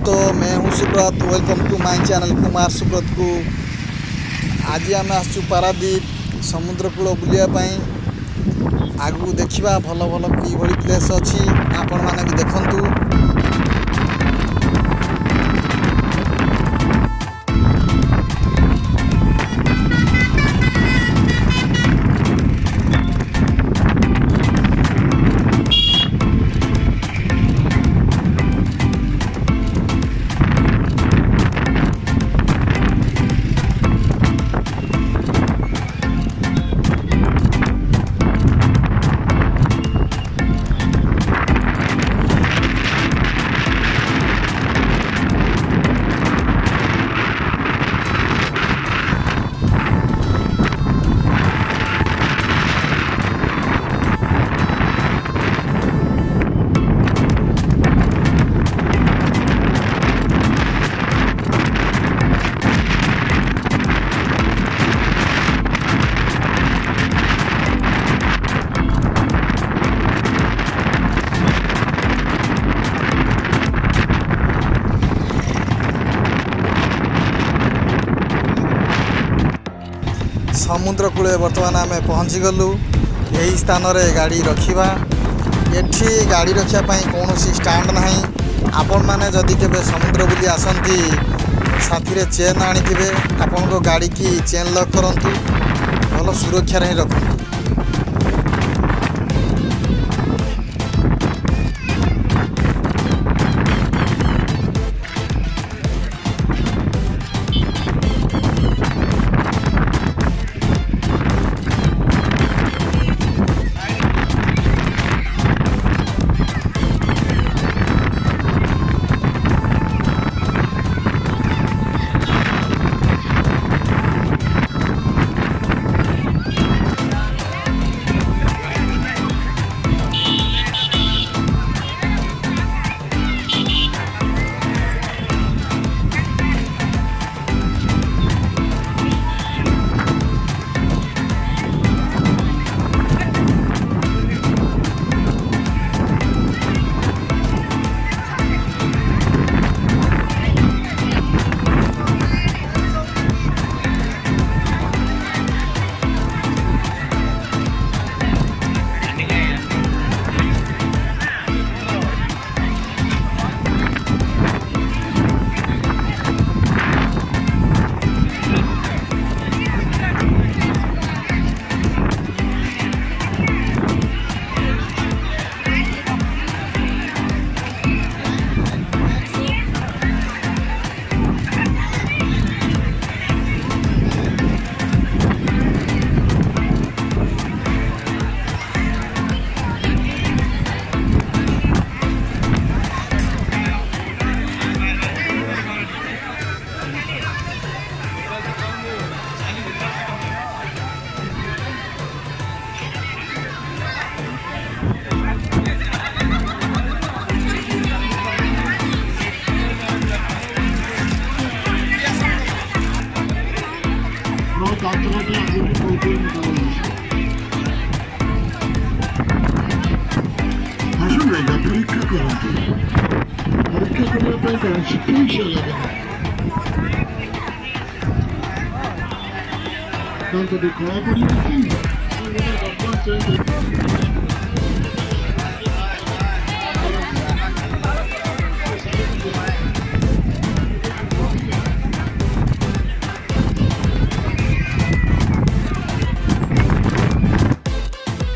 दोस्तों, मैं हूं Subrat. Welcome to my channel Kumar Subrat को। आज आम आसु पारादीप समुद्रकूल बुलियापाई। आगू देखा भल भल कि प्लेस अच्छी आपण मैंने भी देखु। समुद्र कूले बर्तमान आम पहुँची गलु। यही स्थान रे गाड़ी रखा। एठी गाड़ी रखापी कौन स्टाण्ड ना। आपण मैंने जदि केबे समुद्र बुली आसती साथी रे चेन आनी आपण को गाड़ी की चेन लॉक करंतु। भल सुरक्षा ही रखु।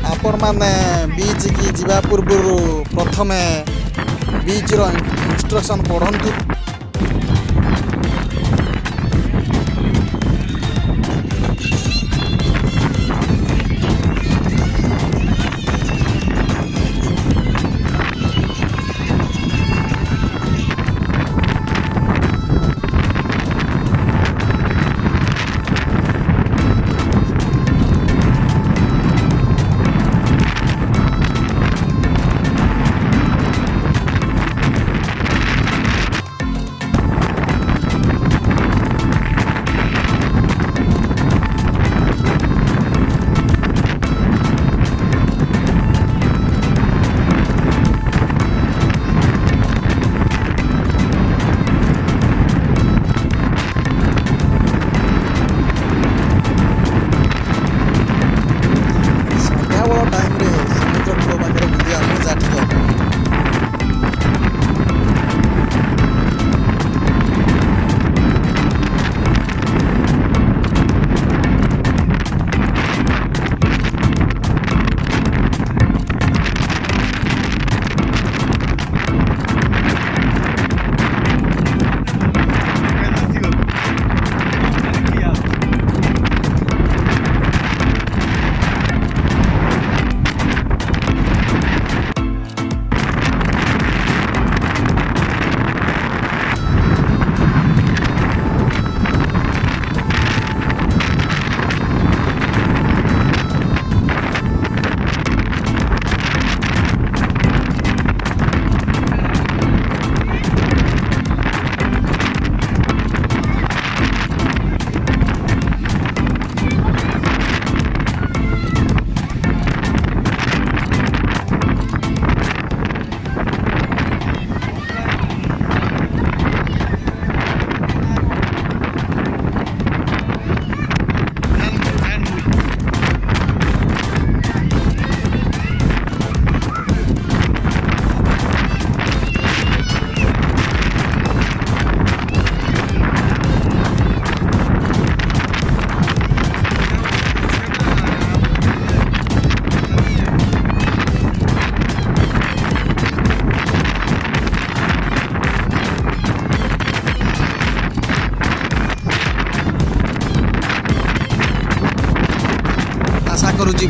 आपण माने बीच की जीवा पूर्व प्रथमे बीच रो इंस्ट्रक्शन पढ़ंतु।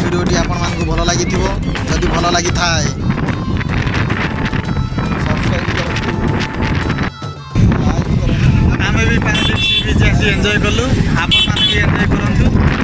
भिडियोटी आपण मानकु भल लागिथिबो जदि भल लागि थाए सब्सक्राइब करंतु लाइक करंतु आमे भी पानी सी बीच आसी एंजॉय करलु आपण माने भी एंजॉय करंतु।